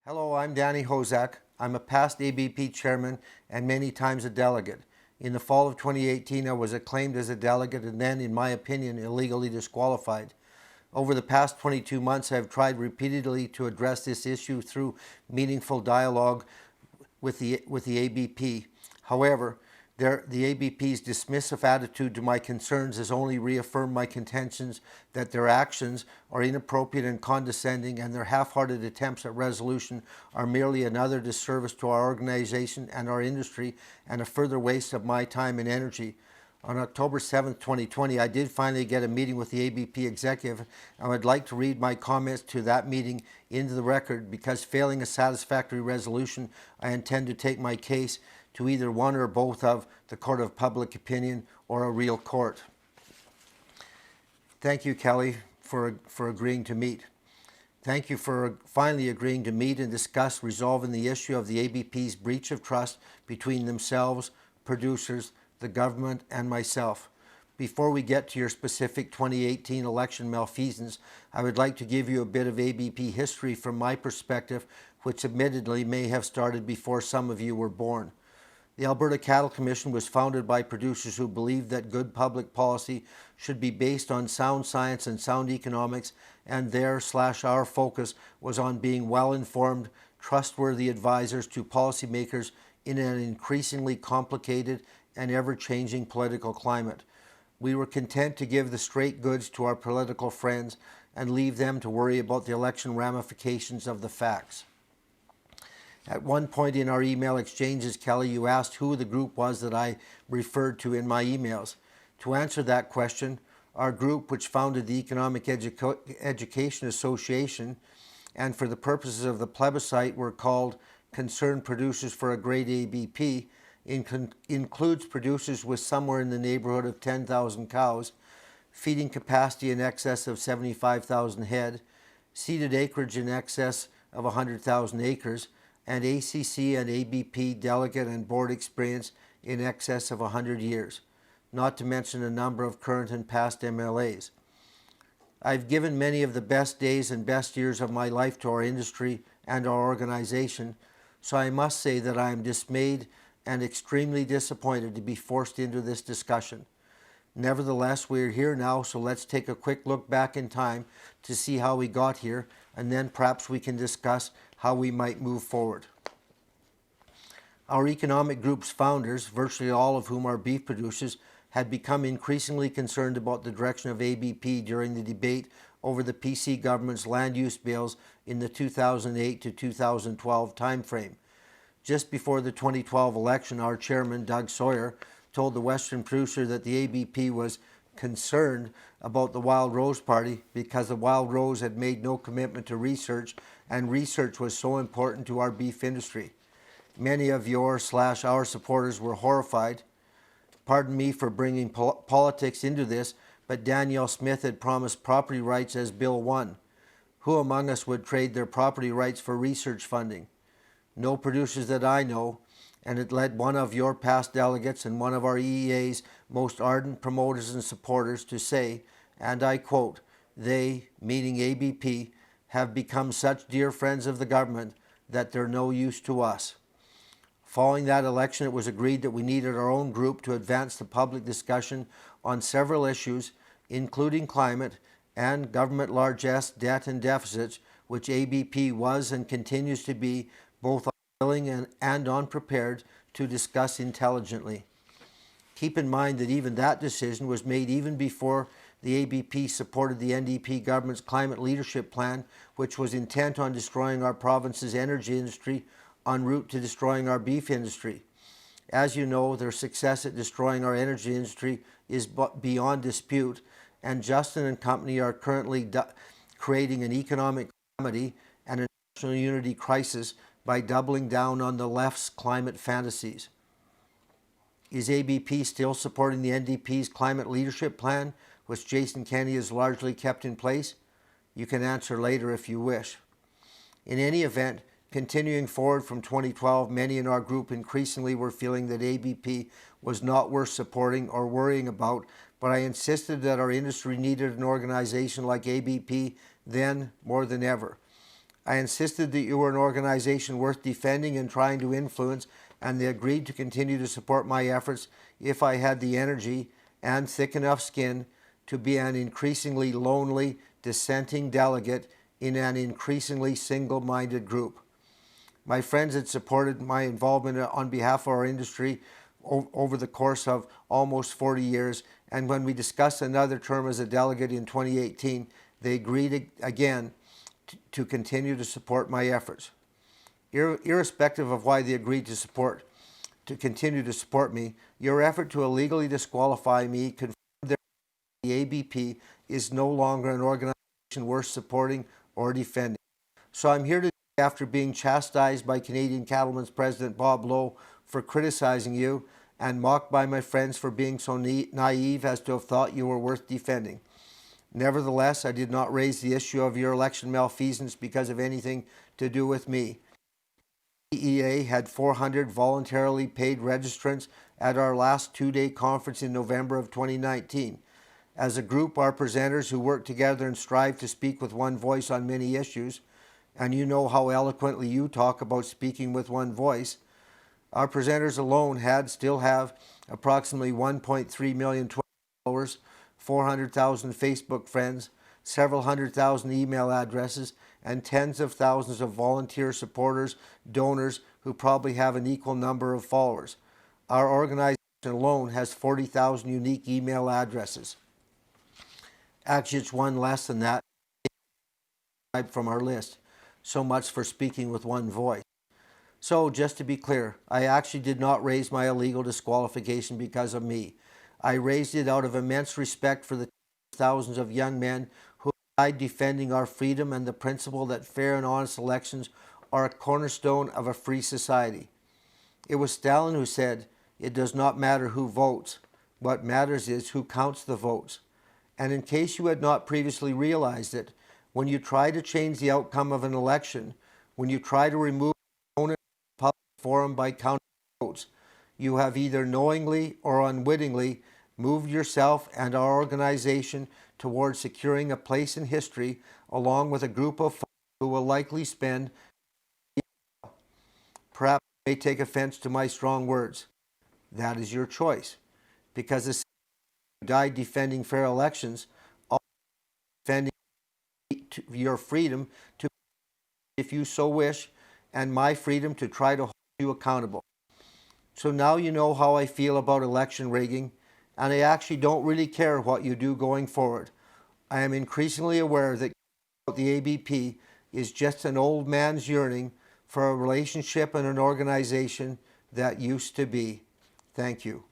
Hello, I'm Danny Hozack. I'm a past ABP chairman and many times a delegate. In the fall of 2018, I was acclaimed as a delegate and then, in my opinion, illegally disqualified. Over the past 22 months, I have tried repeatedly to address this issue through meaningful dialogue with the ABP. However, the ABP's dismissive attitude to my concerns has only reaffirmed my contentions that their actions are inappropriate and condescending, and their half-hearted attempts at resolution are merely another disservice to our organization and our industry, and a further waste of my time and energy. On October 7, 2020, I did finally get a meeting with the ABP executive, and I would like to read my comments to that meeting into the record because, failing a satisfactory resolution, I intend to take my case to either one or both of the Court of Public Opinion or a real court. Thank you, Kelly, for agreeing to meet. Thank you for finally agreeing to meet and discuss resolving the issue of the ABP's breach of trust between themselves, producers, the government, and myself. Before we get to your specific 2018 election malfeasance, I would like to give you a bit of ABP history from my perspective, which admittedly may have started before some of you were born. The Alberta Cattle Commission was founded by producers who believed that good public policy should be based on sound science and sound economics, and our focus was on being well-informed, trustworthy advisors to policymakers in an increasingly complicated and ever-changing political climate. We were content to give the straight goods to our political friends and leave them to worry about the election ramifications of the facts. At one point in our email exchanges, Kelly, you asked who the group was that I referred to in my emails. To answer that question, our group, which founded the Economic Education Association, and for the purposes of the plebiscite were called Concerned Producers for a Great ABP, includes producers with somewhere in the neighborhood of 10,000 cows, feeding capacity in excess of 75,000 head, seeded acreage in excess of 100,000 acres, and ACC and ABP delegate and board experience in excess of 100 years, not to mention a number of current and past MLAs. I've given many of the best days and best years of my life to our industry and our organization, so I must say that I am dismayed and extremely disappointed to be forced into this discussion. Nevertheless, we're here now, so let's take a quick look back in time to see how we got here, and then perhaps we can discuss how we might move forward. Our economic group's founders, virtually all of whom are beef producers, had become increasingly concerned about the direction of ABP during the debate over the PC government's land use bills in the 2008 to 2012 timeframe. Just before the 2012 election, our chairman, Doug Sawyer, told the Western producer that the ABP was concerned about the Wild Rose Party because the Wild Rose had made no commitment to research, and research was so important to our beef industry. Many of our supporters were horrified. Pardon me for bringing politics into this, but Danielle Smith had promised property rights as Bill 1. Who among us would trade their property rights for research funding? No producers that I know, and it led one of your past delegates and one of our EEA's most ardent promoters and supporters to say, and I quote, "They, meaning ABP, have become such dear friends of the government that they're no use to us." Following that election, it was agreed that we needed our own group to advance the public discussion on several issues, including climate and government largesse, debt and deficits, which ABP was and continues to be both unwilling and unprepared to discuss intelligently. Keep in mind that even that decision was made even before the ABP supported the NDP government's climate leadership plan, which was intent on destroying our province's energy industry en route to destroying our beef industry. As you know, their success at destroying our energy industry is beyond dispute, and Justin and company are currently creating an economic calamity and a national unity crisis by doubling down on the left's climate fantasies. Is ABP still supporting the NDP's climate leadership plan, which Jason Kenney has largely kept in place? You can answer later if you wish. In any event, continuing forward from 2012, many in our group increasingly were feeling that ABP was not worth supporting or worrying about, but I insisted that our industry needed an organization like ABP then more than ever. I insisted that you were an organization worth defending and trying to influence, and they agreed to continue to support my efforts if I had the energy and thick enough skin to be an increasingly lonely, dissenting delegate in an increasingly single-minded group. My friends had supported my involvement on behalf of our industry over the course of almost 40 years, and when we discussed another term as a delegate in 2018, they agreed again to continue to support my efforts. Irrespective of why they agreed to continue to support me, your effort to illegally disqualify me confirmed that the ABP is no longer an organization worth supporting or defending. So I'm here today after being chastised by Canadian Cattlemen's President Bob Lowe for criticizing you and mocked by my friends for being so naive as to have thought you were worth defending. Nevertheless, I did not raise the issue of your election malfeasance because of anything to do with me. The EA had 400 voluntarily paid registrants at our last two-day conference in November of 2019. As a group, our presenters who work together and strive to speak with one voice on many issues, and you know how eloquently you talk about speaking with one voice, our presenters alone still have approximately 1.3 million Twitter followers, 400,000 Facebook friends, several hundred thousand email addresses, and tens of thousands of volunteer supporters, donors who probably have an equal number of followers. Our organization alone has 40,000 unique email addresses. Actually, it's one less than that from our list. So much for speaking with one voice. So, just to be clear, I actually did not raise my illegal disqualification because of me. I raised it out of immense respect for the thousands of young men who died defending our freedom and the principle that fair and honest elections are a cornerstone of a free society. It was Stalin who said, "It does not matter who votes. What matters is who counts the votes." And in case you had not previously realized it, when you try to change the outcome of an election, when you try to remove an opponent from the public forum by counting votes, you have either knowingly or unwittingly moved yourself and our organization towards securing a place in history along with a group of folks who will likely spend, perhaps you may take offense to my strong words. That is your choice, because the who died defending fair elections, all defending your freedom to, if you so wish, and my freedom to try to hold you accountable. So now you know how I feel about election rigging, and I actually don't really care what you do going forward. I am increasingly aware that the ABP is just an old man's yearning for a relationship and an organization that used to be. Thank you.